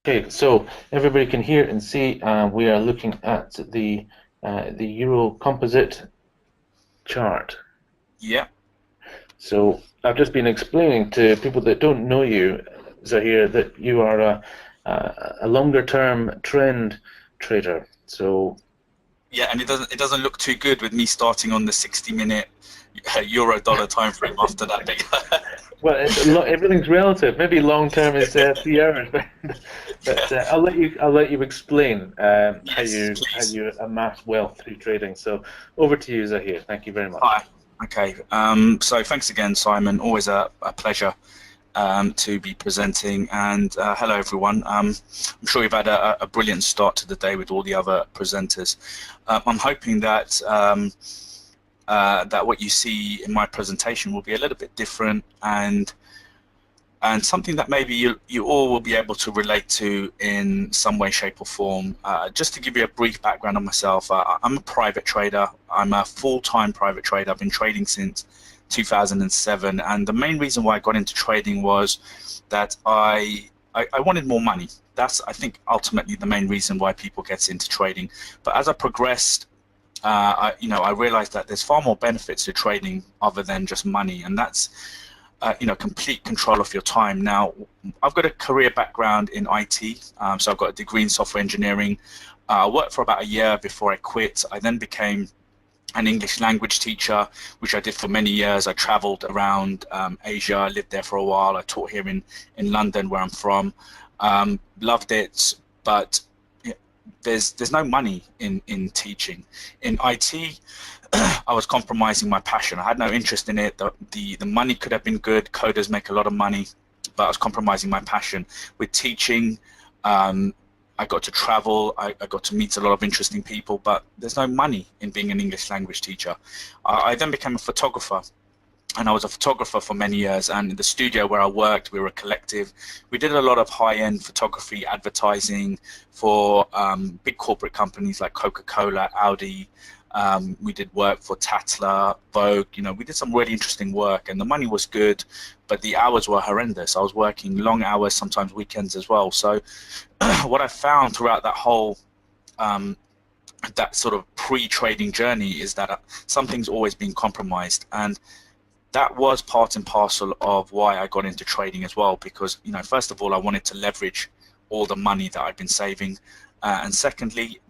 Okay, so everybody can hear and see we are looking at the Euro composite chart. Yeah. So I've just been explaining to people that don't know you, Zahir, that you are a longer term trend trader. So Yeah, and it doesn't look too good with me starting on the 60-minute euro dollar time frame after that big. well, everything's relative. Maybe long term is 3 hours, but I'll let you explain Yes, how please. you amass wealth through trading. So over to you, Zahir. Thank you very much. Hi. Okay. So thanks again, Simon. Always a pleasure to be presenting. And hello, everyone. I'm sure you've had a brilliant start to the day with all the other presenters. I'm hoping that that what you see in my presentation will be a little bit different and something that maybe you all will be able to relate to in some way, shape, or form. Just to give you a brief background on myself, I'm a private trader. I'm a full-time private trader. I've been trading since 2007, and the main reason why I got into trading was that I wanted more money. That's, I think, ultimately the main reason why people get into trading. But as I progressed, I realized that there's far more benefits to trading other than just money, and that's complete control of your time. Now, I've got a career background in IT, so I've got a degree in software engineering. I worked for about a year before I quit. I then became an English language teacher, which I did for many years. I traveled around Asia. I lived there for a while. I taught here in London, where I'm from. Loved it, but there's no money in teaching. In IT, I was compromising my passion. I had no interest in it. The money could have been good. Coders make a lot of money, but I was compromising my passion. With teaching, um, I got to travel. I got to meet a lot of interesting people, but there's no money in being an English language teacher. I then became a photographer, and I was a photographer for many years. And in the studio where I worked, we were a collective. We did a lot of high-end photography, advertising for big corporate companies like Coca-Cola, Audi. We did work for Tatler, Vogue. We did some really interesting work, and the money was good, but the hours were horrendous. I was working long hours, sometimes weekends as well. So, what I found throughout um, that sort of pre-trading journey is that something's always been compromised, and that was part and parcel of why I got into trading as well. Because first of all, I wanted to leverage all the money that I've been saving, and secondly,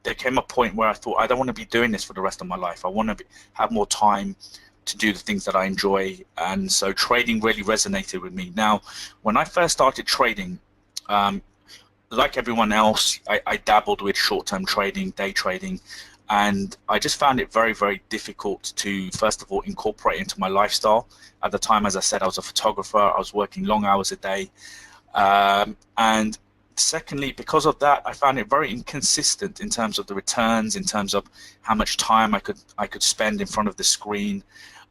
there came a point where I thought I don't want to be doing this for the rest of my life. I want to have more time to do the things that I enjoy, and so trading really resonated with me. Now, when I first started trading, um, like everyone else, I dabbled with short-term trading, day trading, and I just found it very, very difficult to, first of all, incorporate into my lifestyle. At the time, as I said, I was a photographer. I was working long hours a day, and secondly, because of that, I found it very inconsistent in terms of the returns, in terms of how much time I could spend in front of the screen.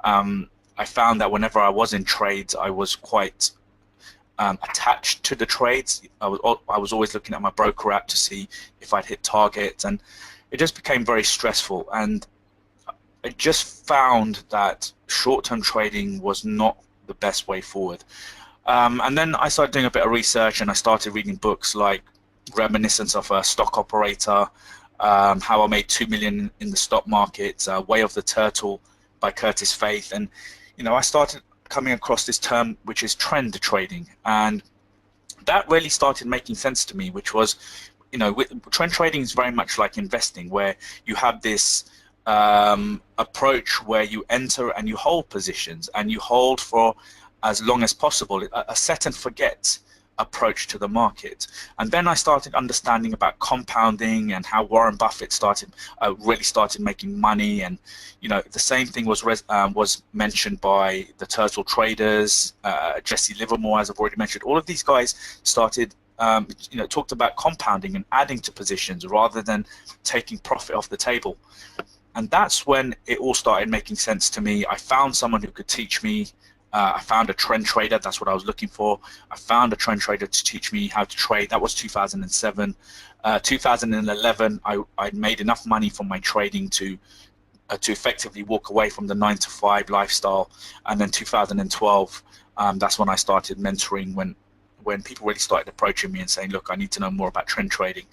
I found that whenever I was in trades, I was quite attached to the trades. I was always looking at my broker app to see if I'd hit targets, and it just became very stressful. And I just found that short-term trading was not the best way forward. And then I started doing a bit of research, and I started reading books like Reminiscence of a Stock Operator, How I Made 2 Million in the Stock Market, Way of the Turtle by Curtis Faith. And I started coming across this term, which is trend trading, and that really started making sense to me, which was, trend trading is very much like investing, where you have this approach where you enter and you hold positions, and you hold for as long as possible, a set and forget approach to the market. And then I started understanding about compounding and how Warren Buffett really started making money. And the same thing was mentioned by the Turtle Traders, Jesse Livermore, as I've already mentioned. All of these guys started talked about compounding and adding to positions rather than taking profit off the table. And that's when it all started making sense to me. I found someone who could teach me. I found a trend trader. That's what I was looking for. I found a trend trader to teach me how to trade. That was 2007. 2011, I made enough money from my trading to effectively walk away from the 9 to 5 lifestyle. And then 2012, that's when I started mentoring, when people really started approaching me and saying, look, I need to know more about trend trading.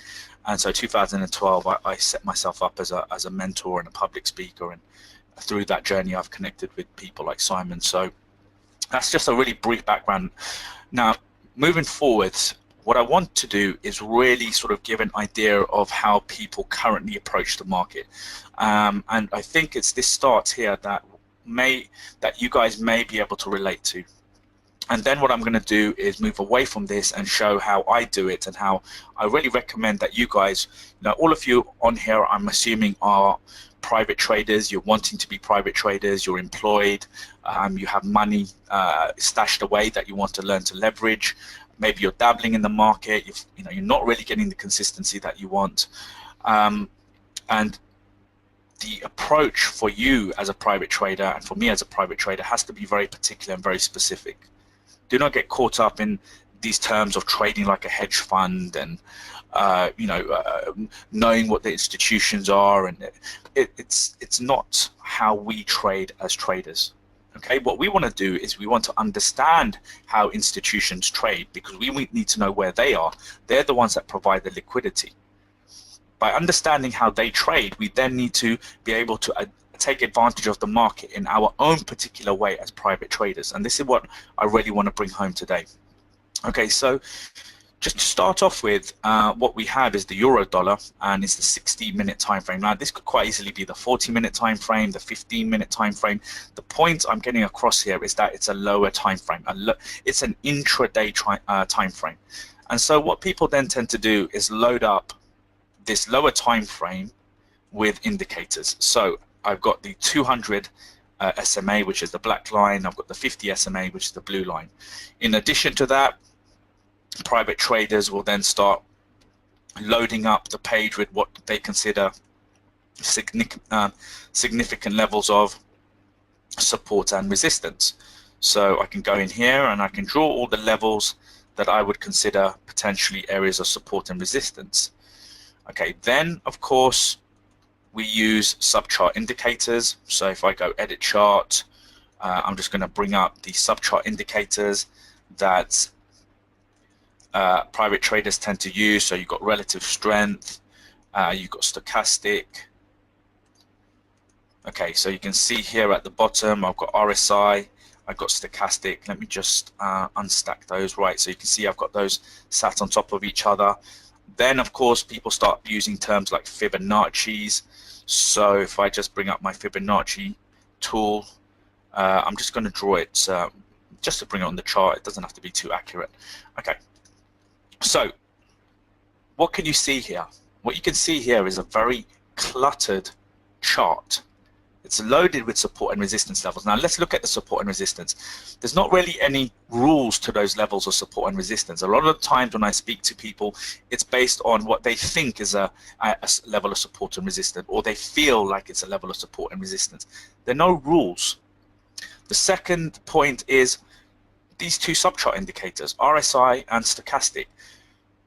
And so 2012, I set myself up as a mentor and a public speaker, and through that journey I've connected with people like Simon. So that's just a really brief background. Now, moving forwards, what I want to do is really sort of give an idea of how people currently approach the market. And I think it's this start here that you guys may be able to relate to. And then what I'm going to do is move away from this and show how I do it, and how I really recommend that you guys, all of you on here, I'm assuming, are private traders. You're wanting to be private traders, you're employed, you have money stashed away that you want to learn to leverage. Maybe you're dabbling in the market, you're not really getting the consistency that you want. And the approach for you as a private trader and for me as a private trader has to be very particular and very specific. Do not get caught up in these terms of trading like a hedge fund and knowing what the institutions are, and it's not how we trade as traders. Okay, what we want to do is we want to understand how institutions trade, because we need to know where they are. They're the ones that provide the liquidity. By understanding how they trade, we then need to be able to take advantage of the market in our own particular way as private traders. And this is what I really want to bring home today. Okay, so just to start off with, what we have is the euro dollar, and it's the 60-minute time frame. Now, this could quite easily be the 40-minute time frame, the 15-minute time frame. The point I'm getting across here is that it's a lower time frame. It's an intraday time frame. And so what people then tend to do is load up this lower time frame with indicators. So I've got the 200 SMA, which is the black line. I've got the 50 SMA, which is the blue line. In addition to that, private traders will then start loading up the page with what they consider significant levels of support and resistance. So I can go in here and I can draw all the levels that I would consider potentially areas of support and resistance. Okay, then of course we use subchart indicators. So if I go edit chart, I'm just going to bring up the subchart indicators that private traders tend to use. So you've got relative strength, you've got stochastic. Okay, so you can see here at the bottom I've got RSI, I've got stochastic. Let me just unstack those. Right, so you can see I've got those sat on top of each other. Then of course people start using terms like Fibonacci's. So if I just bring up my Fibonacci tool, I'm just going to draw it just to bring it on the chart. It doesn't have to be too accurate. Okay, so what can you see here? What you can see here is a very cluttered chart. It's loaded with support and resistance levels. Now let's look at the support and resistance. There's not really any rules to those levels of support and resistance. A lot of the times when I speak to people, it's based on what they think is a level of support and resistance, or they feel like it's a level of support and resistance. There are no rules. The second point is these two subchart indicators, RSI and stochastic.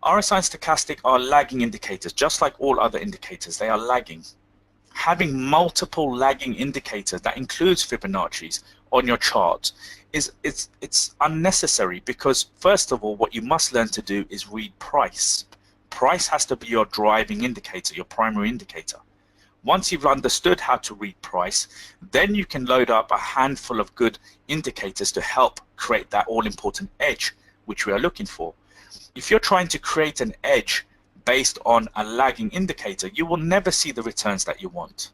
RSI and stochastic are lagging indicators, just like all other indicators. They are lagging. Having multiple lagging indicators, that includes Fibonacci's, on your chart it's unnecessary, because first of all, what you must learn to do is read price. Price has to be your driving indicator, your primary indicator. Once you've understood how to read price, then you can load up a handful of good indicators to help create that all-important edge which we are looking for. If you're trying to create an edge based on a lagging indicator, you will never see the returns that you want.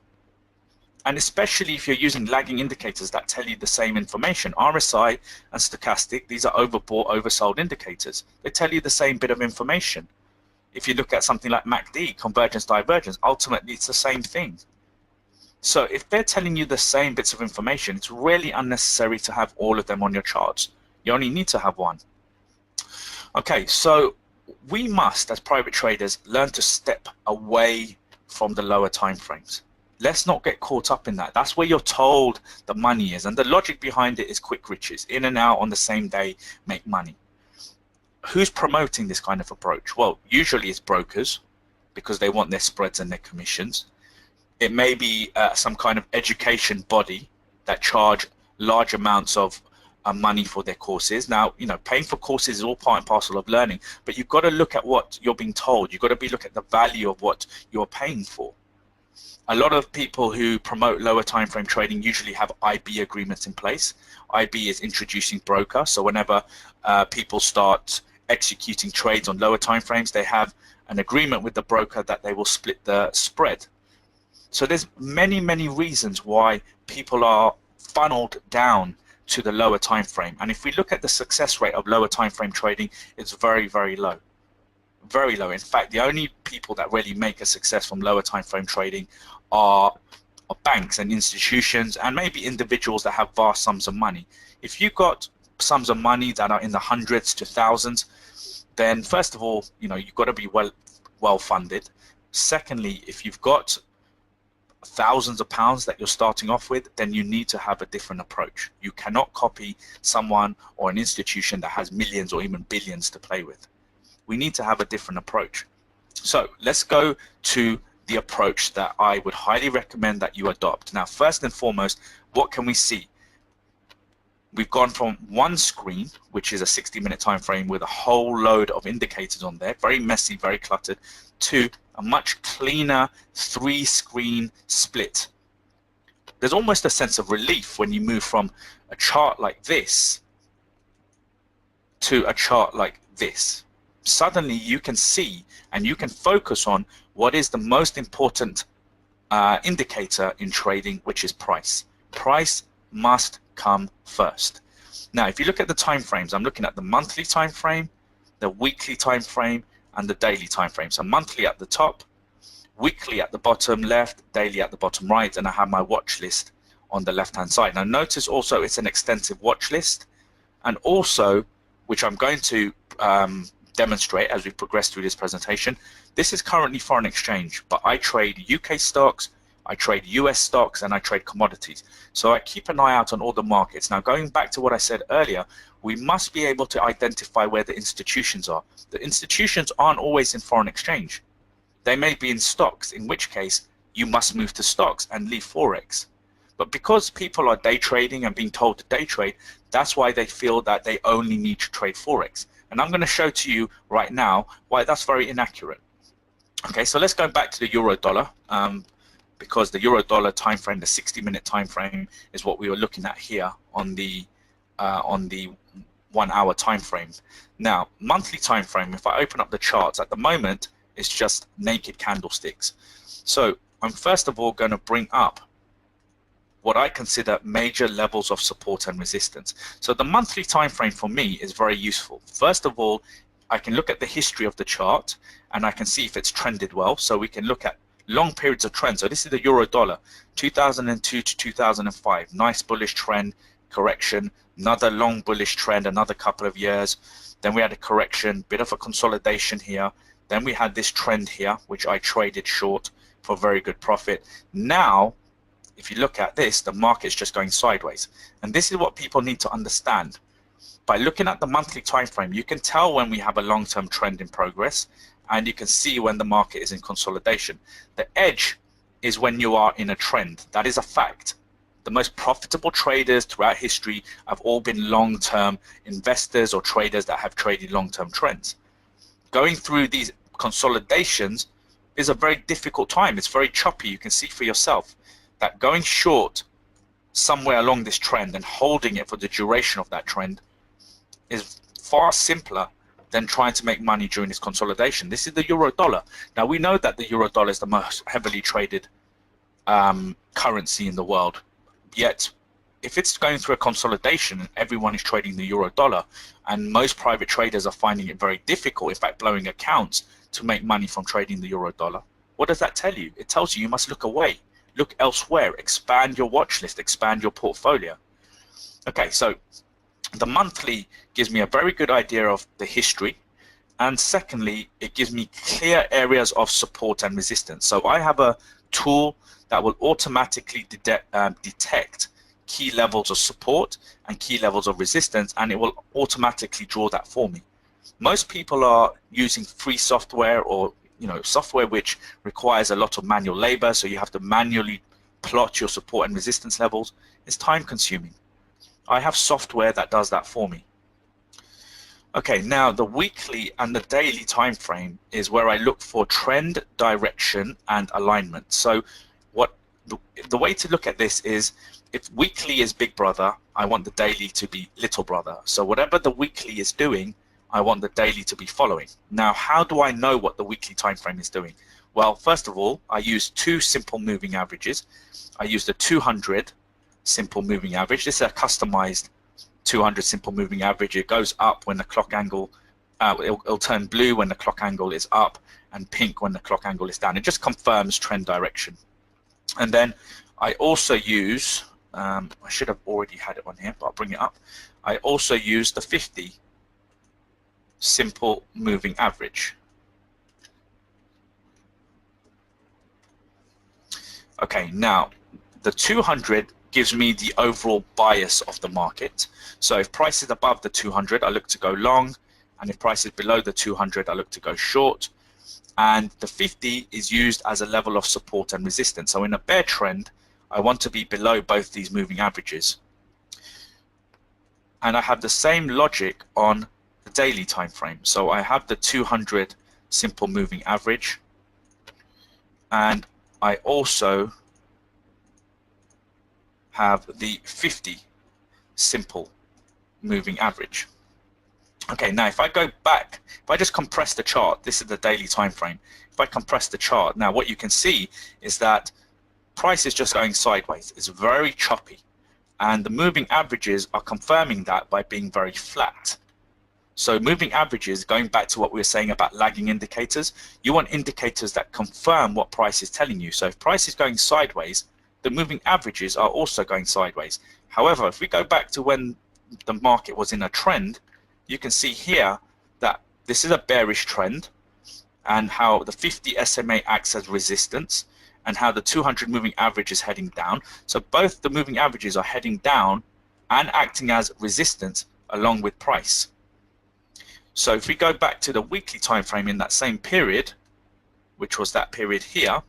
And especially if you're using lagging indicators that tell you the same information. RSI and stochastic, these are overbought, oversold indicators. They tell you the same bit of information. If you look at something like MACD, convergence, divergence, ultimately it's the same thing. So if they're telling you the same bits of information, it's really unnecessary to have all of them on your charts. You only need to have one. Okay, so we must, as private traders, learn to step away from the lower time frames. Let's not get caught up in that. That's where you're told the money is, and the logic behind it is quick riches. In and out on the same day, make money. Who's promoting this kind of approach? Well, usually it's brokers, because they want their spreads and their commissions. It may be some kind of education body that charge large amounts of money for their courses. Now, paying for courses is all part and parcel of learning, but you've got to look at what you're being told. You've got to look at the value of what you're paying for. A lot of people who promote lower time frame trading usually have IB agreements in place. IB is introducing broker. So whenever people start executing trades on lower time frames, they have an agreement with the broker that they will split the spread. So there's many, many reasons why people are funneled down to the lower time frame. And if we look at the success rate of lower time frame trading, it's very, very low. Very low. In fact, the only people that really make a success from lower time frame trading are banks and institutions, and maybe individuals that have vast sums of money. If you've got sums of money that are in the hundreds to thousands, then first of all, you've got to be well funded. Secondly, if you've got thousands of pounds that you're starting off with, then you need to have a different approach. You cannot copy someone or an institution that has millions or even billions to play with. We need to have a different approach. So let's go to the approach that I would highly recommend that you adopt. Now, first and foremost, what can we see? We've gone from one screen, which is a 60-minute time frame with a whole load of indicators on there, very messy, very cluttered, to a much cleaner 3-screen split. There's almost a sense of relief when you move from a chart like this to a chart like this. Suddenly you can see and you can focus on what is the most important indicator in trading, which is price. Price must come first. Now, if you look at the time frames, I'm looking at the monthly time frame, the weekly time frame, and the daily time frame. So monthly at the top, weekly at the bottom left, daily at the bottom right, and I have my watch list on the left hand side. Now notice also it's an extensive watch list, and also, which I'm going to demonstrate as we progress through this presentation, this is currently foreign exchange, but I trade UK stocks, I trade US stocks, and I trade commodities. So I keep an eye out on all the markets. Now, going back to what I said earlier, we must be able to identify where the institutions are. The institutions aren't always in foreign exchange. They may be in stocks, in which case you must move to stocks and leave Forex. But because people are day trading and being told to day trade, that's why they feel that they only need to trade Forex. And I'm going to show to you right now why that's very inaccurate. Okay, so let's go back to the euro dollar, because the euro dollar time frame, the 60-minute time frame, is what we were looking at here on the 1 hour time frame. Now, monthly time frame, if I open up the charts at the moment, it's just naked candlesticks. So I'm first of all going to bring up what I consider major levels of support and resistance. So the monthly time frame for me is very useful. First of all, I can look at the history of the chart and I can see if it's trended well. So we can look at long periods of trend. So this is the euro dollar, 2002 to 2005, nice bullish trend, correction, another long bullish trend, another couple of years. Then we had a correction, bit of a consolidation here. Then we had this trend here, which I traded short for very good profit. Now, if you look at this, the market's just going sideways. And this is what people need to understand. By looking at the monthly time frame, you can tell when we have a long-term trend in progress, and you can see when the market is in consolidation. The edge is when you are in a trend. That is a fact. The most profitable traders throughout history have all been long-term investors or traders that have traded long-term trends. Going through these consolidations is a very difficult time. It's very choppy. You can see for yourself that going short somewhere along this trend and holding it for the duration of that trend is far simpler than trying to make money during this consolidation. This is the euro dollar. Now, we know that the euro dollar is the most heavily traded currency in the world. Yet, if it's going through a consolidation and everyone is trading the euro dollar, and most private traders are finding it very difficult, in fact blowing accounts, to make money from trading the euro dollar, what does that tell you? It tells you must look away, look elsewhere, expand your watch list, expand your portfolio. Okay, so the monthly gives me a very good idea of the history, and secondly, it gives me clear areas of support and resistance. So I have a tool that will automatically detect key levels of support and key levels of resistance, and it will automatically draw that for me. Most people are using free software, or software which requires a lot of manual labor, so you have to manually plot your support and resistance levels. It's time consuming. I have software that does that for me. Okay, now the weekly and the daily time frame is where I look for trend, direction, and alignment. So what the way to look at this is, if weekly is big brother, I want the daily to be little brother. So whatever the weekly is doing, I want the daily to be following. Now, how do I know what the weekly time frame is doing? Well, first of all, I use two simple moving averages. I use the 200 simple moving average. This is a customized 200 simple moving average. It goes up when the clock angle, it'll turn blue when the clock angle is up and pink when the clock angle is down. It just confirms trend direction. And then I also use, I should have already had it on here, but I'll bring it up. I also use the 50 simple moving average. Okay, now the 200 gives me the overall bias of the market. So if price is above the 200, I look to go long, and if price is below the 200, I look to go short. And the 50 is used as a level of support and resistance. So in a bear trend, I want to be below both these moving averages. And I have the same logic on the daily time frame. So I have the 200 simple moving average, and I also have the 50 simple moving average. Okay, now if I go back, if I just compress the chart, this is the daily time frame. If I compress the chart, now what you can see is that price is just going sideways. It's very choppy, and the moving averages are confirming that by being very flat. So moving averages, going back to what we were saying about lagging indicators, you want indicators that confirm what price is telling you. So if price is going sideways, the moving averages are also going sideways. However, if we go back to when the market was in a trend, you can see here that this is a bearish trend, and how the 50 SMA acts as resistance, and how the 200 moving average is heading down. So both the moving averages are heading down and acting as resistance along with price. So if we go back to the weekly time frame in that same period, which was that period here,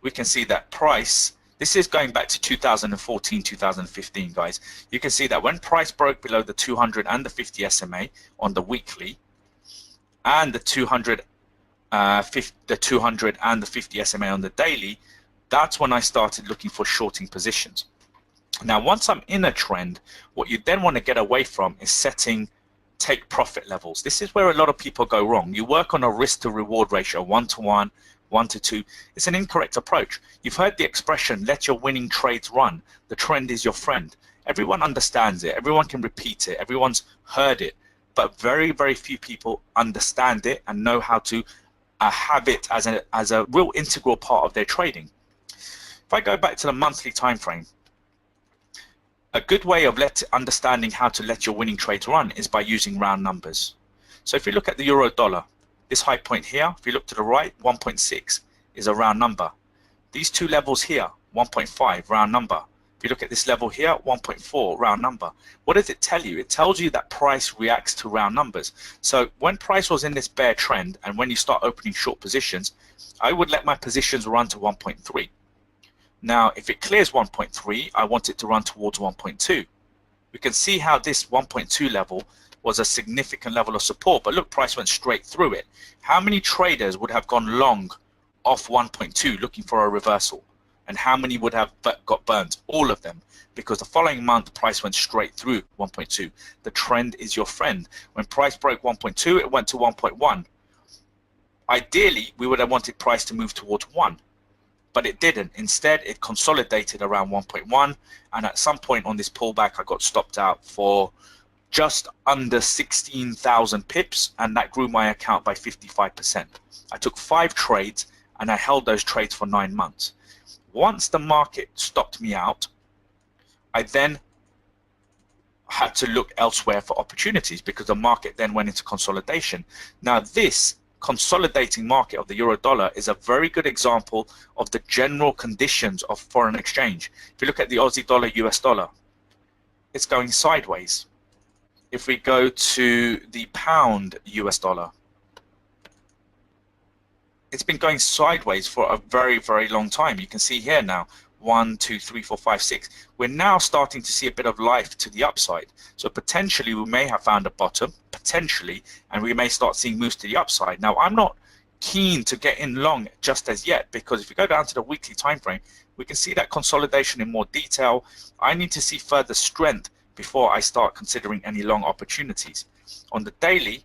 we can see that price, this is going back to 2014, 2015, guys. You can see that when price broke below the 200 and the 50 SMA on the weekly, and the 200 and the 50 SMA on the daily, that's when I started looking for shorting positions. Now, once I'm in a trend, what you then want to get away from is setting take profit levels. This is where a lot of people go wrong. You work on a risk to reward ratio, 1-to-1, 1-to-2. It's an incorrect approach. You've heard the expression, let your winning trades run. The trend is your friend. Everyone understands it. Everyone can repeat it. Everyone's heard it. But very, very few people understand it and know how to have it as a real integral part of their trading. If I go back to the monthly time frame, a good way of understanding how to let your winning trades run is by using round numbers. So if you look at the euro dollar, this high point here, if you look to the right, 1.6 is a round number. These two levels here, 1.5, round number. If you look at this level here, 1.4, round number. What does it tell you? It tells you that price reacts to round numbers. So when price was in this bear trend, and when you start opening short positions, I would let my positions run to 1.3. Now, if it clears 1.3, I want it to run towards 1.2. We can see how this 1.2 level was a significant level of support, but look, price went straight through it. How many traders would have gone long off 1.2 looking for a reversal? And how many would have got burnt? All of them, because the following month price went straight through 1.2. The trend is your friend. When price broke 1.2, it went to 1.1. Ideally, we would have wanted price to move towards 1, but it didn't. Instead, it consolidated around 1.1, and at some point on this pullback, I got stopped out for just under 16,000 pips, and that grew my account by 55%. I took 5 trades, and I held those trades for 9 months. Once the market stopped me out, I then had to look elsewhere for opportunities, because the market then went into consolidation. Now, this consolidating market of the euro dollar is a very good example of the general conditions of foreign exchange. If you look at the Aussie dollar, US dollar, it's going sideways. If we go to the pound US dollar, it's been going sideways for a very, very long time. You can see here now, 1, 2, 3, 4, 5, 6. We're now starting to see a bit of life to the upside. So potentially we may have found a bottom, potentially, and we may start seeing moves to the upside. Now, I'm not keen to get in long just as yet, because if you go down to the weekly time frame, we can see that consolidation in more detail. I need to see further strength before I start considering any long opportunities. On the daily,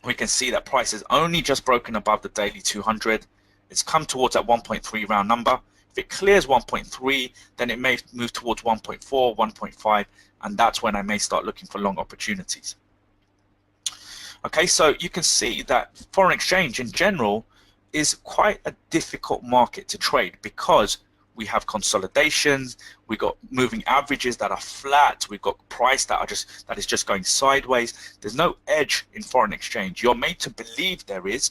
we can see that price has only just broken above the daily 200. It's come towards that 1.3 round number. If it clears 1.3, then it may move towards 1.4, 1.5, and that's when I may start looking for long opportunities. Okay, so you can see that foreign exchange in general is quite a difficult market to trade, because we have consolidations, we got moving averages that are flat, we've got price that is just going sideways. There's no edge in foreign exchange. You're made to believe there is.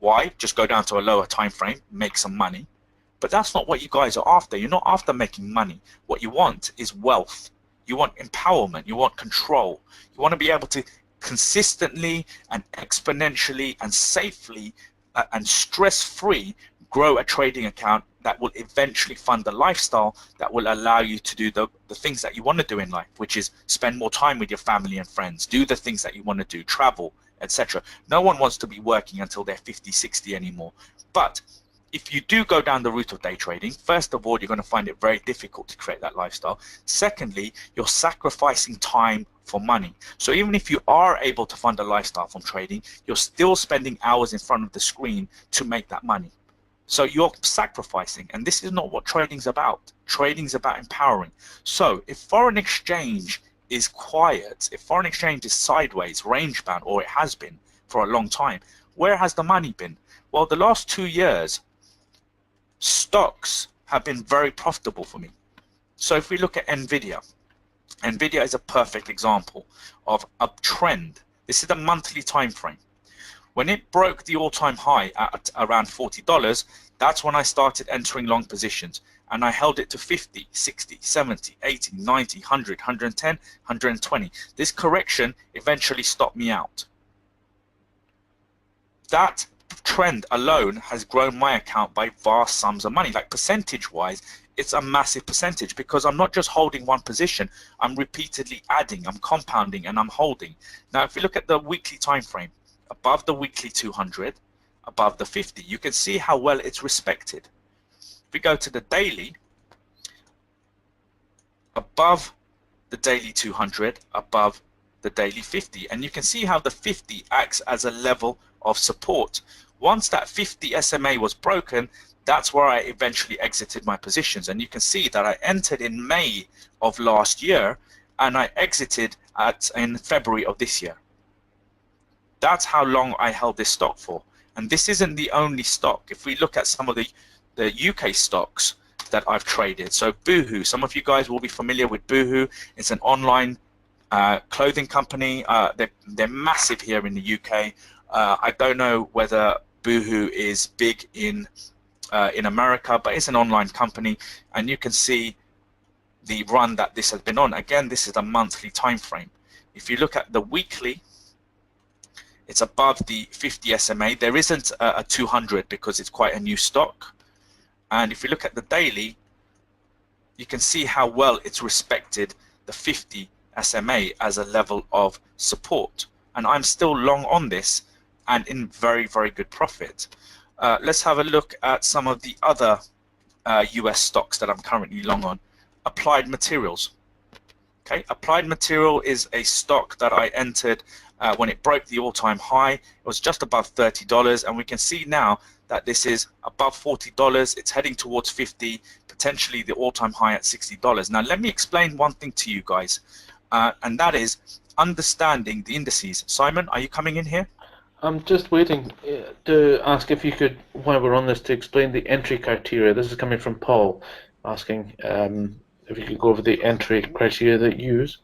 Why? Just go down to a lower time frame, make some money. But that's not what you guys are after. You're not after making money. What you want is wealth. You want empowerment. You want control. You want to be able to consistently and exponentially and safely and stress-free grow a trading account that will eventually fund the lifestyle that will allow you to do the things that you want to do in life, which is spend more time with your family and friends, do the things that you want to do, travel, etc. No one wants to be working until they're 50, 60 anymore. But if you do go down the route of day trading, first of all, you're going to find it very difficult to create that lifestyle. Secondly, you're sacrificing time for money. So even if you are able to fund a lifestyle from trading, you're still spending hours in front of the screen to make that money. So you're sacrificing, and this is not what trading's about. Trading's about empowering. So if foreign exchange is quiet, if foreign exchange is sideways, range bound, or it has been for a long time, where has the money been? Well, the last 2 years, stocks have been very profitable for me. So if we look at Nvidia is a perfect example of a trend. This is the monthly time frame. When it broke the all-time high at around $40, that's when I started entering long positions, and I held it to 50, 60, 70, 80, 90, 100, 110, 120. This correction eventually stopped me out. That trend alone has grown my account by vast sums of money. Like percentage-wise, it's a massive percentage, because I'm not just holding one position, I'm repeatedly adding, I'm compounding, and I'm holding. Now, if you look at the weekly time frame, above the weekly 200, above the 50, you can see how well it's respected. If we go to the daily, above the daily 200, above the daily 50, and you can see how the 50 acts as a level of support. Once that 50 SMA was broken, that's where I eventually exited my positions, and you can see that I entered in May of last year and I exited in February of this year. That's how long I held this stock for. And this isn't the only stock. If we look at some of the UK stocks that I've traded, so Boohoo, some of you guys will be familiar with Boohoo. It's an online clothing company. They're massive here in the UK. I don't know whether Boohoo is big in America, but it's an online company, and you can see the run that this has been on. Again, this is a monthly time frame. If you look at the weekly, it's above the 50 SMA. There isn't a 200 because it's quite a new stock. And if you look at the daily, you can see how well it's respected the 50 SMA as a level of support. And I'm still long on this and in very, very good profit. Let's have a look at some of the other US stocks that I'm currently long on. Applied Materials. Okay, Applied Material is a stock that I entered when it broke the all-time high. It was just above $30, and we can see now that this is above $40. It's heading towards 50, potentially the all-time high at $60. Now, let me explain one thing to you guys, and that is understanding the indices. Simon, are you coming in here? I'm just waiting to ask if you could, while we're on this, to explain the entry criteria. This is coming from Paul, asking if you could go over the entry criteria that you use.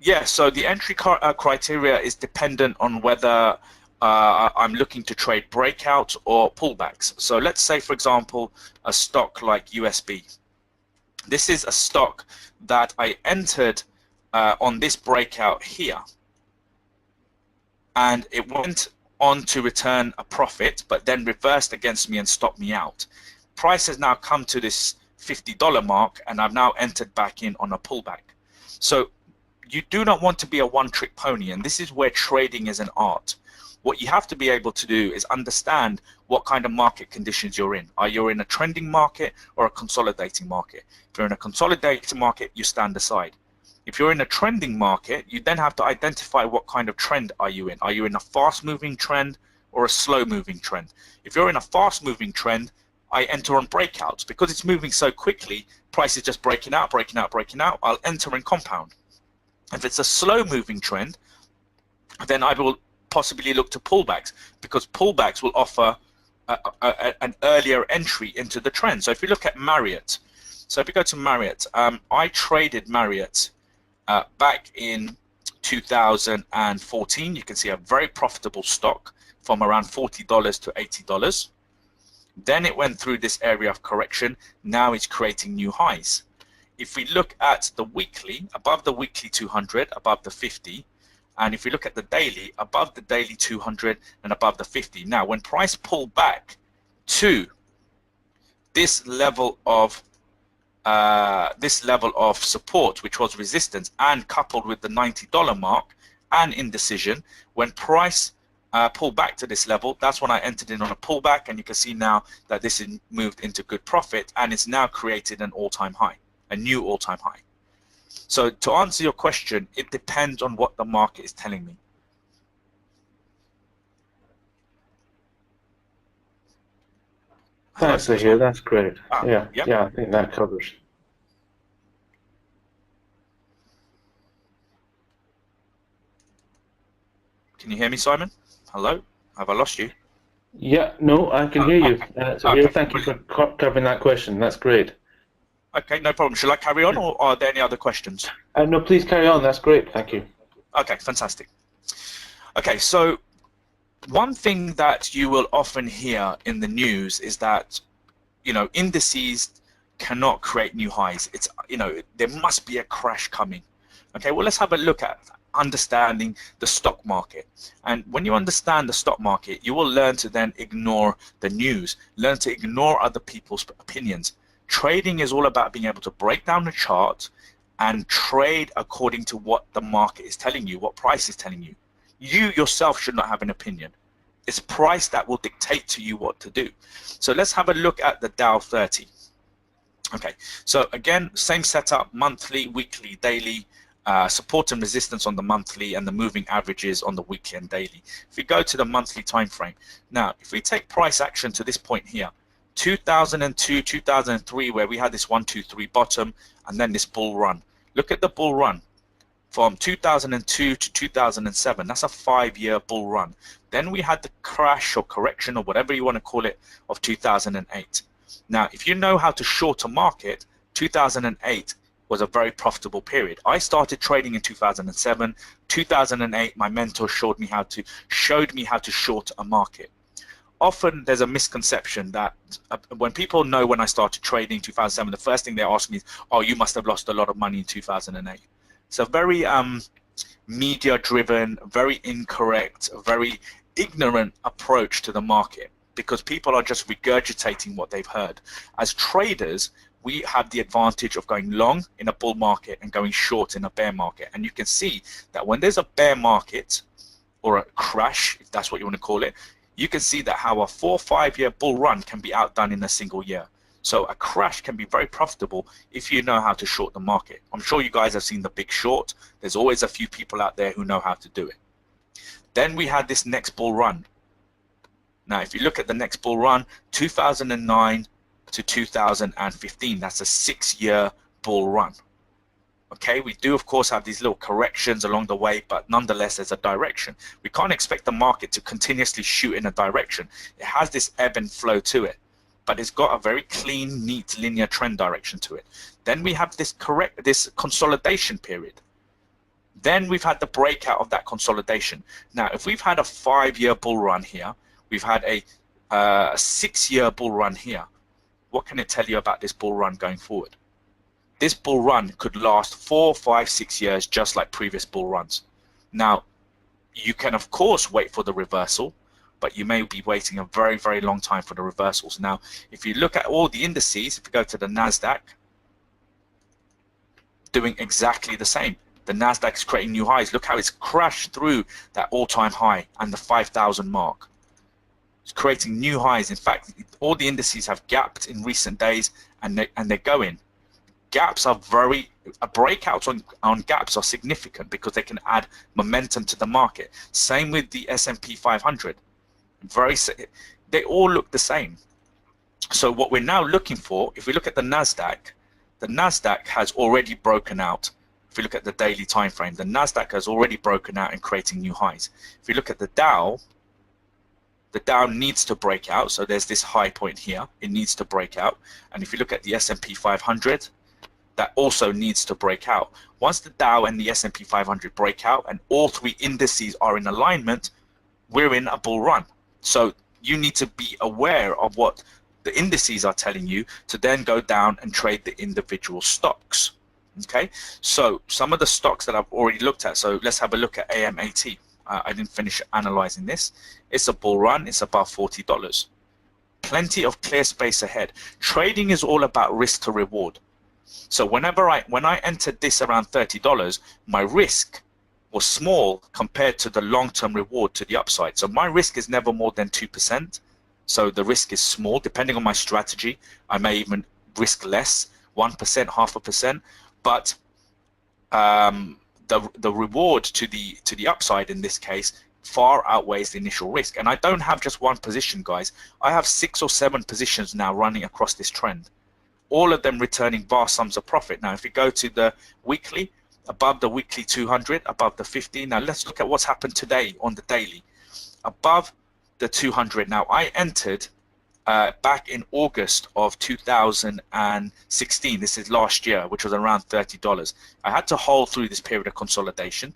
Yeah, so the entry criteria is dependent on whether I'm looking to trade breakouts or pullbacks. So let's say, for example, a stock like USB. This is a stock that I entered on this breakout here, and it went on to return a profit, but then reversed against me and stopped me out. Price has now come to this $50 mark, and I've now entered back in on a pullback. So you do not want to be a one-trick pony, and this is where trading is an art. What you have to be able to do is understand what kind of market conditions you're in. Are you in a trending market or a consolidating market? If you're in a consolidating market, you stand aside. If you're in a trending market, you then have to identify what kind of trend are you in. Are you in a fast-moving trend or a slow-moving trend? If you're in a fast-moving trend, I enter on breakouts. Because it's moving so quickly, price is just breaking out, breaking out, breaking out, I'll enter in compound. If it's a slow-moving trend, then I will possibly look to pullbacks, because pullbacks will offer an earlier entry into the trend. So if you look at Marriott, so if you go to Marriott, I traded Marriott back in 2014. You can see a very profitable stock from around $40 to $80. Then it went through this area of correction. Now it's creating new highs. If we look at the weekly, above the weekly 200, above the 50, and if we look at the daily, above the daily 200 and above the 50. Now, when price pulled back to this level of support, which was resistance, and coupled with the $90 mark and indecision, when price pulled back to this level, that's when I entered in on a pullback, and you can see now that this is moved into good profit, and it's now created an all-time high, a new all-time high. So to answer your question, it depends on what the market is telling me. Thanks, Zahir. That's great. Yeah. Yeah, I think that covers. Can you hear me, Simon? Hello? Have I lost you? Yeah, no, I can hear you. Zahir, Okay, thank you for covering that question. That's great. Okay, no problem. Shall I carry on, or are there any other questions? No, please carry on. That's great. Thank you. Okay, fantastic. Okay, so one thing that you will often hear in the news is that, indices cannot create new highs. It's, there must be a crash coming. Okay, well, let's have a look at understanding the stock market. And when you understand the stock market, you will learn to then ignore the news, learn to ignore other people's opinions. Trading is all about being able to break down the chart and trade according to what the market is telling you, what price is telling you. You yourself should not have an opinion. It's price that will dictate to you what to do. So let's have a look at the Dow 30. Okay, so again, same setup, monthly, weekly, daily, support and resistance on the monthly, and the moving averages on the weekly and daily. If we go to the monthly time frame, now if we take price action to this point here, 2002, 2003, where we had this 1, 2, 3 bottom, and then this bull run. Look at the bull run from 2002 to 2007. That's a 5-year bull run. Then we had the crash or correction, or whatever you want to call it, of 2008. Now, if you know how to short a market, 2008 was a very profitable period. I started trading in 2007. 2008, my mentor showed me how to short a market. Often there's a misconception that when people know when I started trading in 2007, the first thing they ask me is, oh, you must have lost a lot of money in 2008. It's a very media-driven, very incorrect, very ignorant approach to the market, because people are just regurgitating what they've heard. As traders, we have the advantage of going long in a bull market and going short in a bear market. And you can see that when there's a bear market or a crash, if that's what you want to call it, you can see that how a 4 or 5 year bull run can be outdone in a single year. So a crash can be very profitable if you know how to short the market. I'm sure you guys have seen The Big Short. There's always a few people out there who know how to do it. Then we had this next bull run. Now, if you look at the next bull run, 2009 to 2015, that's a 6-year bull run. Okay, we do of course have these little corrections along the way, but nonetheless there's a direction. We can't expect the market to continuously shoot in a direction. It has this ebb and flow to it, but it's got a very clean, neat, linear trend direction to it. Then we have this consolidation period. Then we've had the breakout of that consolidation. Now, if we've had a 5-year bull run here, we've had a 6-year bull run here, what can it tell you about this bull run going forward? This bull run could last 4, 5, 6 years, just like previous bull runs. Now, you can of course wait for the reversal, but you may be waiting a very, very long time for the reversals. Now, if you look at all the indices, if you go to the NASDAQ, doing exactly the same. The NASDAQ is creating new highs. Look how it's crashed through that all-time high and the 5,000 mark. It's creating new highs. In fact, all the indices have gapped in recent days, and they're going. Gaps are breakouts on gaps are significant because they can add momentum to the market. Same with the S&P 500. They all look the same. So what we're now looking for, if we look at the NASDAQ has already broken out. If we look at the daily time frame, the NASDAQ has already broken out and creating new highs. If you look at the Dow needs to break out. So there's this high point here. It needs to break out. And if you look at the S&P 500, that also needs to break out. Once the Dow and the S&P 500 break out and all three indices are in alignment, we're in a bull run. So you need to be aware of what the indices are telling you to then go down and trade the individual stocks. Okay, so some of the stocks that I've already looked at. So let's have a look at AMAT. I didn't finish analyzing this. It's a bull run. It's above $40. Plenty of clear space ahead. Trading is all about risk to reward. So when I entered this around $30, my risk was small compared to the long-term reward to the upside. So my risk is never more than 2%. So the risk is small. Depending on my strategy, I may even risk less, 1%, 0.5%. But the reward to the upside in this case far outweighs the initial risk. And I don't have just one position, guys. I have 6 or 7 positions now running across this trend, all of them returning vast sums of profit. Now, if you go to the weekly, above the weekly 200, above the 50. Now, let's look at what's happened today on the daily. Above the 200. Now, I entered back in August of 2016. This is last year, which was around $30. I had to hold through this period of consolidation,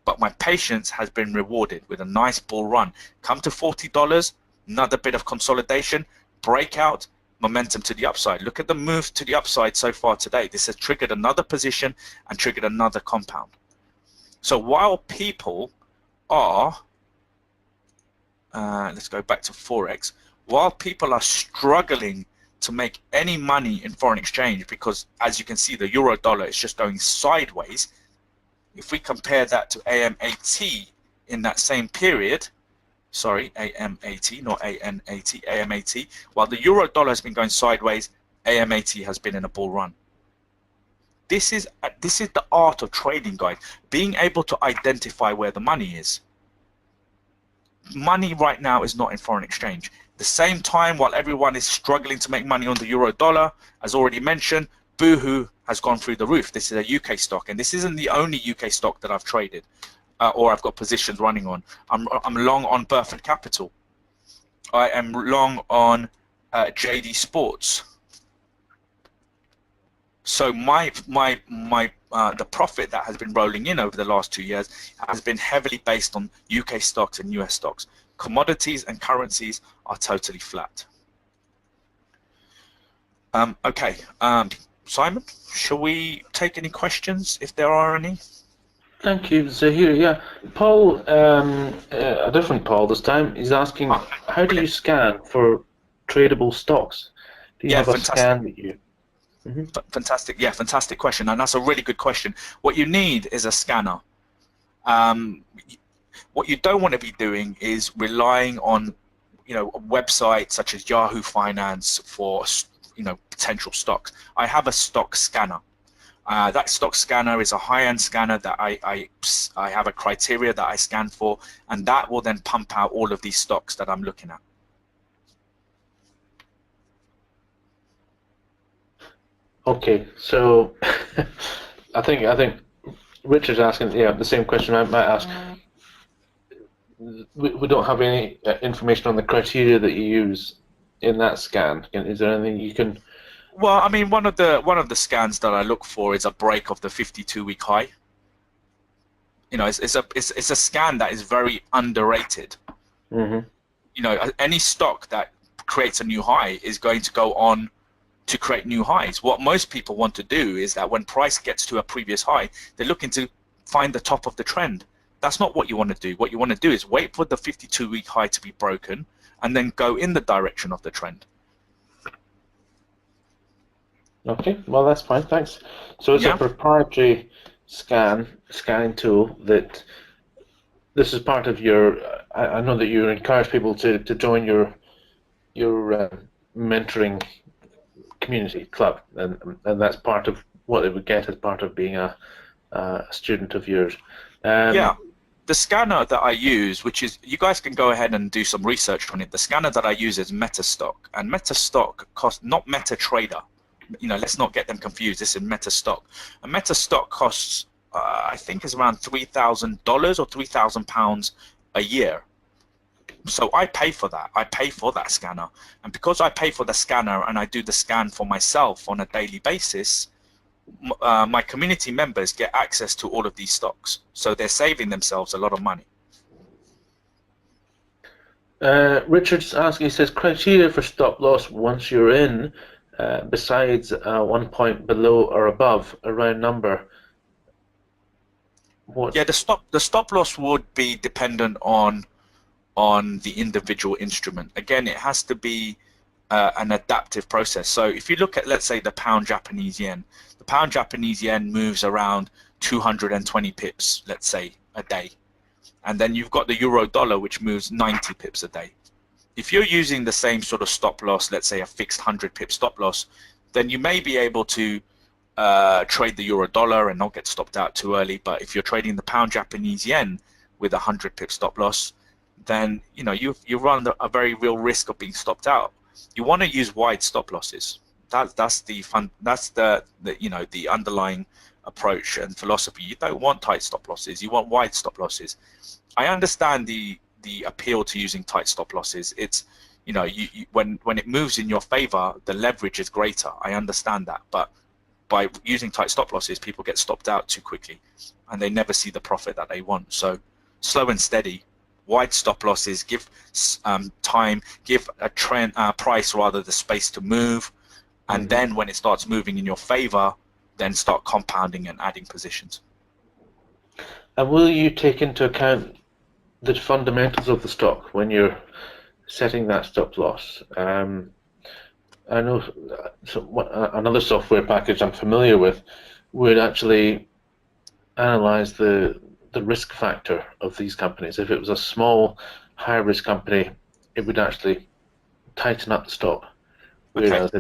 but my patience has been rewarded with a nice bull run. Come to $40, another bit of consolidation, breakout, momentum to the upside. Look at the move to the upside so far today. This has triggered another position and triggered another compound. So while people are, let's go back to Forex, while people are struggling to make any money in foreign exchange, because as you can see, the euro dollar is just going sideways. If we compare that to AMAT in that same period, sorry, AMAT, not ANAT, AMAT, while the euro dollar has been going sideways, AMAT has been in a bull run. This is the art of trading, guys, being able to identify where the money is. Money right now is not in foreign exchange. The same time, while everyone is struggling to make money on the euro dollar, as already mentioned, Boohoo has gone through the roof. This is a UK stock, and this isn't the only UK stock that I've traded or I've got positions running on. I'm long on Burford Capital. I am long on JD Sports. So the profit that has been rolling in over the last 2 years has been heavily based on UK stocks and US stocks. Commodities and currencies are totally flat. Okay, Simon, shall we take any questions if there are any? Thank you, Zahir. Yeah, Paul, a different Paul this time, is asking, how do you scan for tradable stocks? Do you have a scan that you... Fantastic. Yeah, fantastic question, and that's a really good question. What you need is a scanner. What you don't want to be doing is relying on, a website such as Yahoo Finance for, potential stocks. I have a stock scanner. That stock scanner is a high-end scanner that I have a criteria that I scan for, and that will then pump out all of these stocks that I'm looking at. Okay, so I think Richard's asking, the same question I might ask. We don't have any information on the criteria that you use in that scan. Is there anything you can? Well, I mean, one of the scans that I look for is a break of the 52-week high. It's a scan that is very underrated. Any stock that creates a new high is going to go on to create new highs. What most people want to do is that when price gets to a previous high, they're looking to find the top of the trend. That's not what you want to do. What you want to do is wait for the 52-week high to be broken and then go in the direction of the trend. Okay, well that's fine, thanks. So it's a proprietary scanning tool that this is part of your. I know that you encourage people to join your mentoring community club, and that's part of what they would get as part of being a student of yours. Yeah. The scanner that I use, which is, you guys can go ahead and do some research on it. The scanner that I use is MetaStock, and MetaStock costs, not MetaTrader. Let's not get them confused. This is MetaStock. And MetaStock costs, I think, is around $3,000 or £3,000 a year. So I pay for that. I pay for that scanner, and because I pay for the scanner and I do the scan for myself on a daily basis, my community members get access to all of these stocks, so they're saving themselves a lot of money. Richard's asking, he says, criteria for stop loss once you're in, besides 1 point below or above a round number. Yeah, the stop loss would be dependent on the individual instrument. Again, it has to be an adaptive process. So if you look at, let's say, the pound Japanese yen, the pound Japanese yen moves around 220 pips, let's say, a day. And then you've got the euro dollar, which moves 90 pips a day. If you're using the same sort of stop loss, let's say a fixed 100 pip stop loss, then you may be able to trade the euro dollar and not get stopped out too early. But if you're trading the pound Japanese yen with a 100 pip stop loss, then you run a very real risk of being stopped out. You want to use wide stop losses. That's the underlying approach and philosophy. You don't want tight stop losses. You want wide stop losses. I understand the appeal to using tight stop losses. It's when it moves in your favor, the leverage is greater. I understand that, but by using tight stop losses, people get stopped out too quickly, and they never see the profit that they want. So slow and steady. Wide stop losses, give time, give a trend price rather the space to move, and then when it starts moving in your favor, then start compounding and adding positions. And will you take into account the fundamentals of the stock when you're setting that stop loss? I know another software package I'm familiar with would actually analyze the risk factor of these companies. If it was a small, high-risk company, it would actually tighten up the stop. Whereas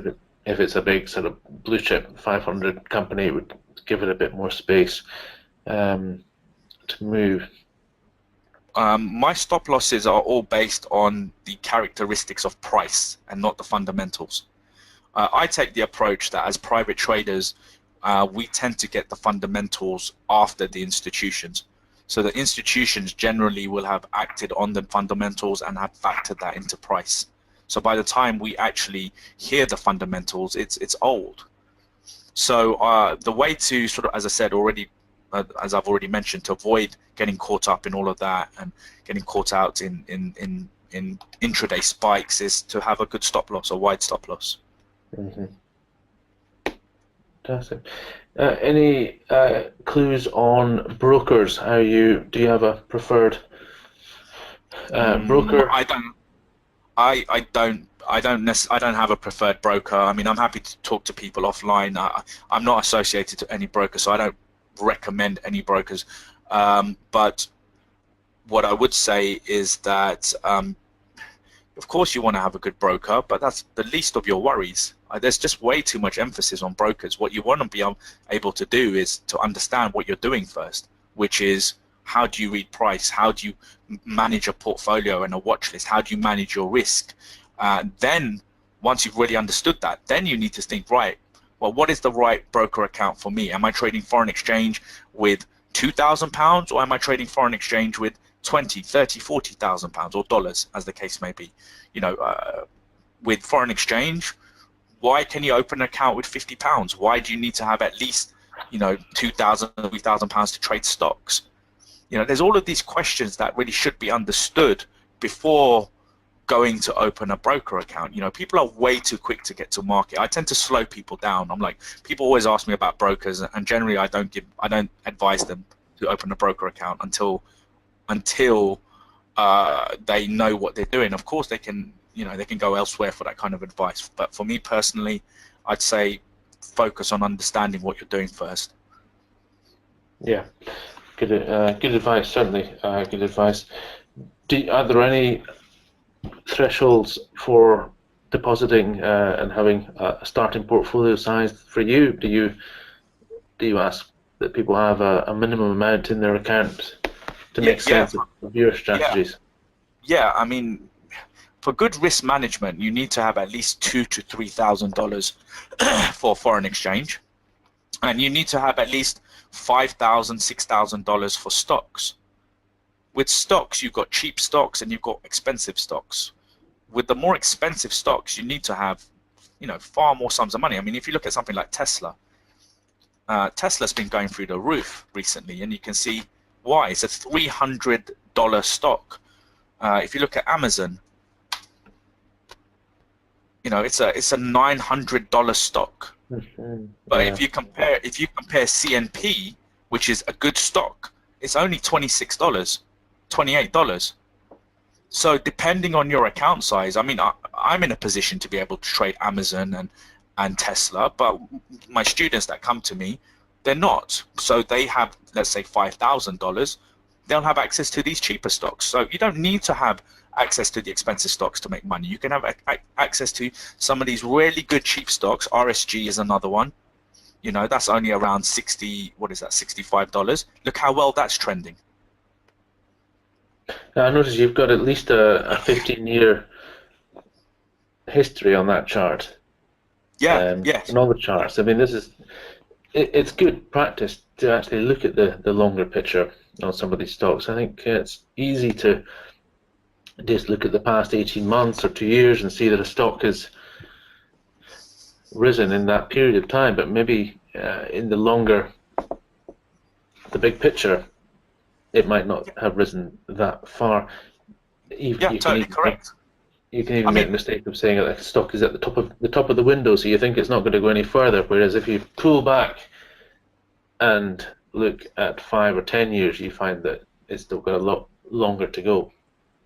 if it's a big sort of blue chip 500 company, it would give it a bit more space to move. My stop losses are all based on the characteristics of price and not the fundamentals. I take the approach that as private traders, we tend to get the fundamentals after the institutions. So the institutions generally will have acted on the fundamentals and have factored that into price. So by the time we actually hear the fundamentals, it's old. So the way to sort of, as I said already, as I've already mentioned, to avoid getting caught up in all of that and getting caught out in intraday spikes is to have a good stop loss, a wide stop loss. Fantastic. Any clues on brokers? Do you have a preferred broker? I don't have a preferred broker. I mean, I'm happy to talk to people offline. I'm not associated to any broker, so I don't recommend any brokers. But what I would say is that, of course, you want to have a good broker, but that's the least of your worries. There's just way too much emphasis on brokers. What you want to be able to do is to understand what you're doing first, which is how do you read price? How do you manage a portfolio and a watch list? How do you manage your risk? Then, once you've really understood that, then you need to think, right, well, what is the right broker account for me? Am I trading foreign exchange with £2,000, or am I trading foreign exchange with 20, 30, 40,000 pounds or dollars, as the case may be? With foreign exchange, why can you open an account with £50? Why do you need to have at least, 2,000, 3,000 pounds to trade stocks? There's all of these questions that really should be understood before going to open a broker account. People are way too quick to get to market. I tend to slow people down. I'm like, people always ask me about brokers, and generally I don't advise them to open a broker account until until they know what they're doing. Of course, they can, they can go elsewhere for that kind of advice. But for me personally, I'd say focus on understanding what you're doing first. Yeah, good advice, certainly. Good advice. Are there any thresholds for depositing and having a starting portfolio size for you? Do you ask that people have a minimum amount in their account to make sense of your strategies? Yeah, I mean, for good risk management, you need to have at least $2,000 to $3,000 for foreign exchange, and you need to have at least $5,000, $6,000 for stocks. With stocks, you've got cheap stocks and you've got expensive stocks. With the more expensive stocks, you need to have, far more sums of money. I mean, if you look at something like Tesla, Tesla's been going through the roof recently, and you can see why. It's a $300 stock. If you look at Amazon, it's a $900 stock. Mm-hmm. But if you compare CNP, which is a good stock, it's only $26, $28. So depending on your account size, I mean, I'm in a position to be able to trade Amazon and Tesla, but my students that come to me, they're not. So they have, let's say, $5,000. They'll have access to these cheaper stocks. So you don't need to have access to the expensive stocks to make money. You can have access to some of these really good cheap stocks. RSG is another one. That's only around $65. Look how well that's trending. Now, I notice you've got at least a 15-year history on that chart. Yeah, yes. And all the charts. I mean, it's good practice to actually look at the longer picture on some of these stocks. I think it's easy to just look at the past 18 months or 2 years and see that a stock has risen in that period of time, but maybe in the big picture, it might not have risen that far. Totally correct. You can even make the mistake of saying that the stock is at the top of the window, so you think it's not going to go any further. Whereas if you pull back and look at 5 or 10 years, you find that it's still got a lot longer to go.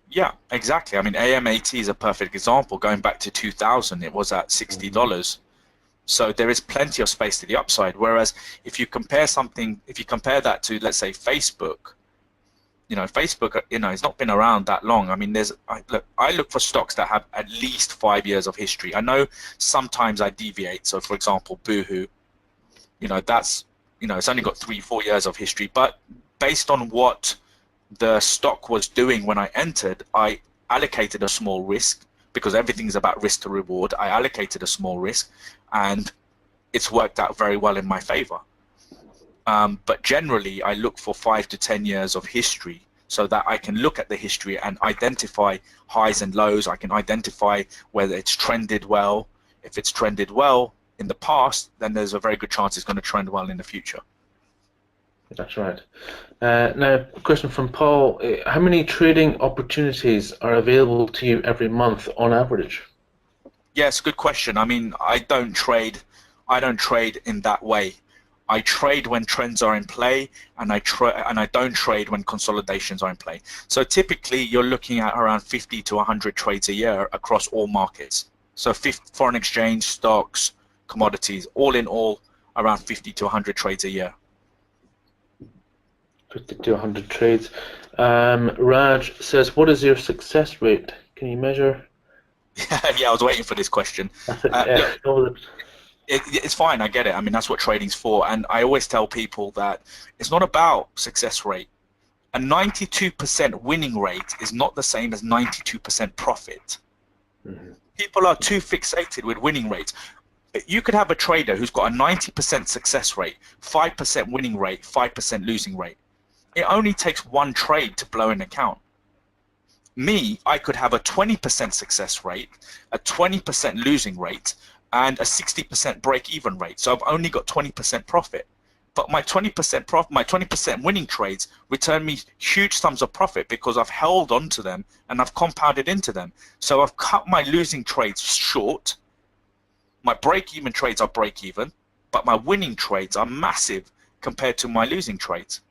Yeah, exactly. I mean, AMAT is a perfect example. Going back to 2000, it was at $60. So there is plenty of space to the upside. Whereas if you compare that to, let's say, Facebook, Facebook, it's not been around that long. I mean, I look for stocks that have at least 5 years of history. I know sometimes I deviate. So, for example, Boohoo, that's, it's only got 3-4 years of history. But based on what the stock was doing when I entered, I allocated a small risk, because everything's about risk to reward. I allocated a small risk, and it's worked out very well in my favor. But generally, I look for 5 to 10 years of history so that I can look at the history and identify highs and lows. I can identify whether it's trended well. If it's trended well in the past, then there's a very good chance it's going to trend well in the future. That's right. Now, a question from Paul. How many trading opportunities are available to you every month on average? Yes, good question. I mean, I don't trade in that way. I trade when trends are in play, and I don't trade when consolidations are in play. So typically, you're looking at around 50 to 100 trades a year across all markets. So foreign exchange, stocks, commodities, all in all, around 50 to 100 trades a year. 50 to 100 trades. Raj says, what is your success rate? Can you measure? Yeah, I was waiting for this question. It's fine, I get it. I mean, that's what trading's for. And I always tell people that it's not about success rate. A 92% winning rate is not the same as 92% profit. Mm-hmm. People are too fixated with winning rates. You could have a trader who's got a 90% success rate, 5% winning rate, 5% losing rate. It only takes one trade to blow an account. Me, I could have a 20% success rate, a 20% losing rate, and a 60% break-even rate. So I've only got 20% profit. But my 20% winning trades return me huge sums of profit because I've held on to them and I've compounded into them. So I've cut my losing trades short. My break-even trades are break-even, but my winning trades are massive compared to my losing trades.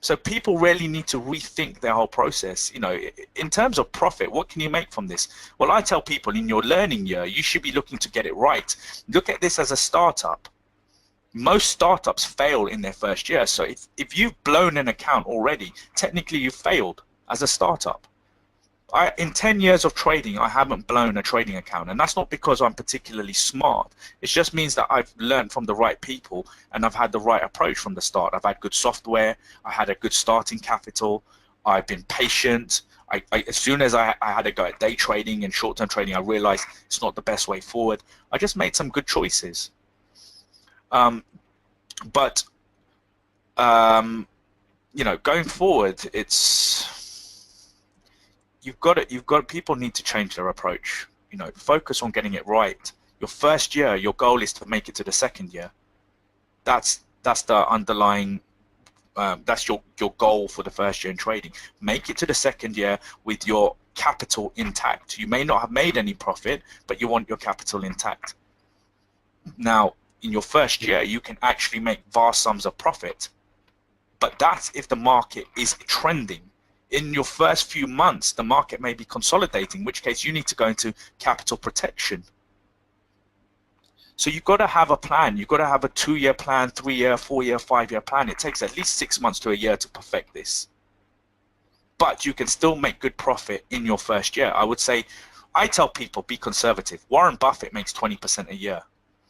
So people really need to rethink their whole process. You know, in terms of profit, what can you make from this? Well, I tell people in your learning year, you should be looking to get it right. Look at this as a startup. Most startups fail in their first year. So if you've blown an account already, technically you've failed as a startup. In 10 years of trading, I haven't blown a trading account, and that's not because I'm particularly smart. It just means that I've learned from the right people and I've had the right approach from the start. I've had good software, I had a good starting capital, I've been patient. As soon as I had to go at day trading and short-term trading, I realized it's not the best way forward. I just made some good choices. You know, going forward, people need to change their approach. You know, focus on getting it right. Your first year, your goal is to make it to the second year. That's the underlying, that's your goal for the first year in trading. Make it to the second year with your capital intact. You may not have made any profit, but you want your capital intact. Now, in your first year, you can actually make vast sums of profit, but that's if the market is trending. In your first few months, the market may be consolidating, in which case you need to go into capital protection. So you've got to have a plan. You've got to have a 2-year plan, 3-year, 4-year, 5-year plan. It takes at least 6 months to a year to perfect this. But you can still make good profit in your first year. I would say, I tell people, be conservative. Warren Buffett makes 20% a year.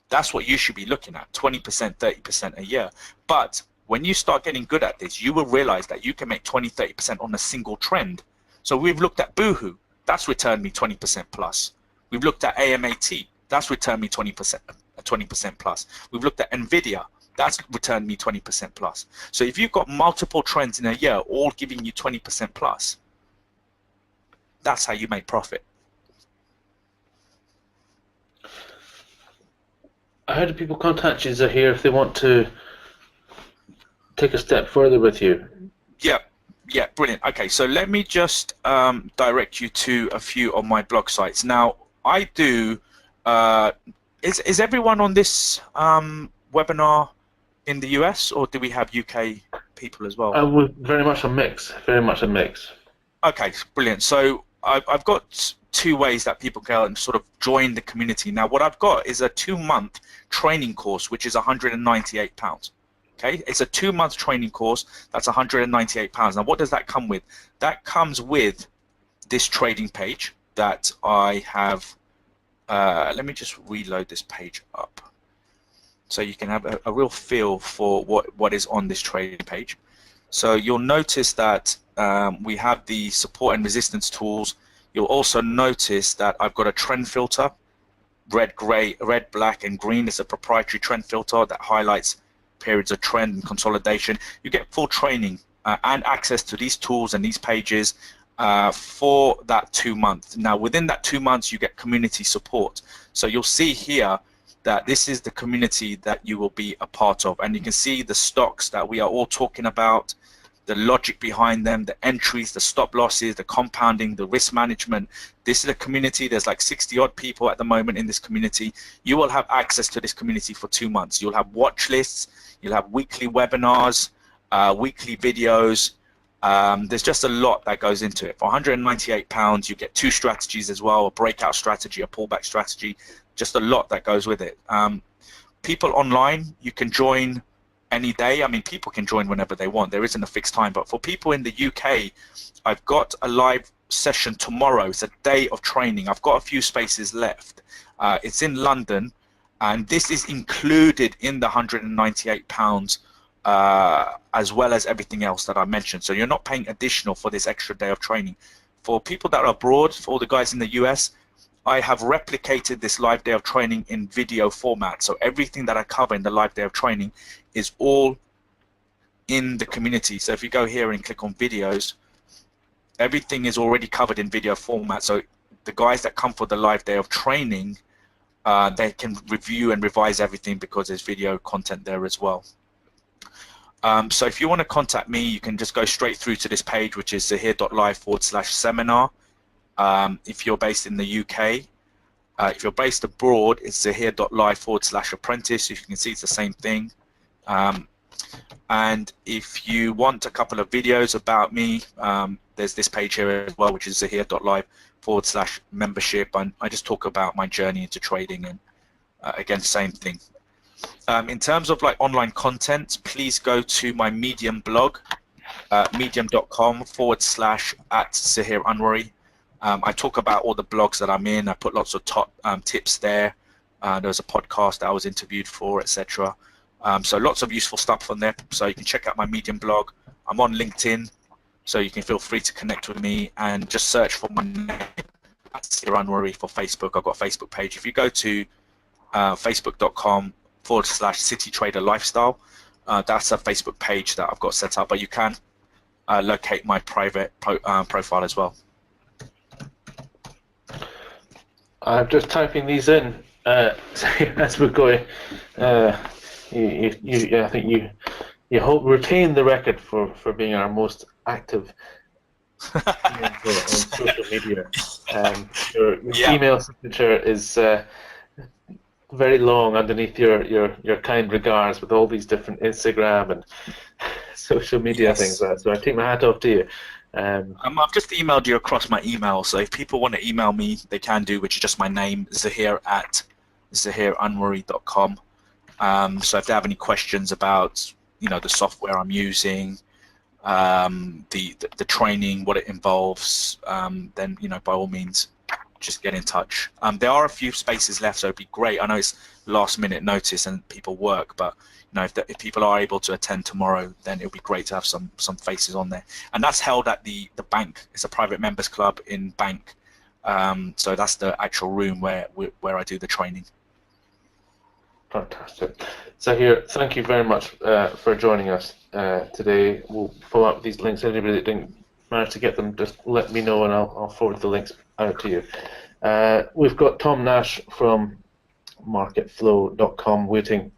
That's what you should be looking at, 20%, 30% a year. But when you start getting good at this, you will realize that you can make 20, 30% on a single trend. So we've looked at Boohoo, that's returned me 20% plus. We've looked at AMAT, that's returned me 20% plus. We've looked at Nvidia, that's returned me 20% plus. So if you've got multiple trends in a year, all giving you 20% plus, that's how you make profit. How do people contact you, Zahir, if they want to take a step further with you? Yeah, brilliant. Okay, so let me just direct you to a few of my blog sites. Now, I do. Is everyone on this webinar in the US, or do we have UK people as well? Very much a mix. Very much a mix. Okay, brilliant. So I've got 2 ways that people can sort of join the community. Now, what I've got is a 2-month training course, which is £198. Okay, it's a 2-month training course. That's £198. Now, what does that come with? That comes with this trading page that I have. Let me just reload this page up so you can have a real feel for what is on this trading page. So you'll notice that we have the support and resistance tools. You'll also notice that I've got a trend filter, red, black, and green. It's a proprietary trend filter that highlights periods of trend and consolidation. You get full training and access to these tools and these pages for that 2 months. Now, within that 2 months, you get community support. So you'll see here that this is the community that you will be a part of, and you can see the stocks that we are all talking about, the logic behind them, the entries, the stop losses, the compounding, the risk management. This is a community. There's like 60 odd people at the moment in this community. You will have access to this community for 2 months. You'll have watch lists, you'll have weekly webinars, weekly videos. There's just a lot that goes into it. For £198, you get 2 strategies as well, a breakout strategy, a pullback strategy, just a lot that goes with it. People online, you can join any day. I mean, people can join whenever they want. There isn't a fixed time, but for people in the UK, I've got a live session tomorrow. It's a day of training. I've got a few spaces left. It's in London, and this is included in the £198 as well as everything else that I mentioned. So you're not paying additional for this extra day of training. For people that are abroad, for all the guys in the US, I have replicated this live day of training in video format. So everything that I cover in the live day of training is all in the community. So if you go here and click on videos, everything is already covered in video format. So the guys that come for the live day of training, they can review and revise everything because there's video content there as well. So if you want to contact me, you can just go straight through to this page, which is zahir.live/seminar. If you're based in the UK, if you're based abroad, it's zahir.live/apprentice. You can see it's the same thing. And if you want a couple of videos about me, there's this page here as well, which is zahir.live/membership. And I just talk about my journey into trading, and again, same thing. In terms of like online content, please go to my Medium blog, medium.com/@ZahirAnwari. I talk about all the blogs that I'm in. I put lots of top tips there. There's a podcast that I was interviewed for, etc. So lots of useful stuff on there. So you can check out my Medium blog. I'm on LinkedIn, so you can feel free to connect with me and just search for my name, Zahir Anwari, for Facebook. I've got a Facebook page. If you go to facebook.com/City Trader Lifestyle, that's a Facebook page that I've got set up, but you can locate my private profile as well. I'm just typing these in as we're going. I think you hope retain the record for being our most active on social media. Your email signature is very long underneath your kind regards, with all these different Instagram and social media things. So I take my hat off to you. I've just emailed you across my email, so if people want to email me, they can do, which is just my name, zahir@zahiranwari.com. So if they have any questions about, the software I'm using, the training, what it involves, then by all means, just get in touch. There are a few spaces left, so it'd be great. I know it's last minute notice and people work, but if people are able to attend tomorrow, then it would be great to have some faces on there. And that's held at the Bank. It's a private members club in Bank. So that's the actual room where I do the training. Fantastic. Zahir, thank you very much for joining us today. We'll follow up with these links. Anybody that didn't manage to get them, just let me know and I'll forward the links out to you. We've got Tom Nash from marketflow.com waiting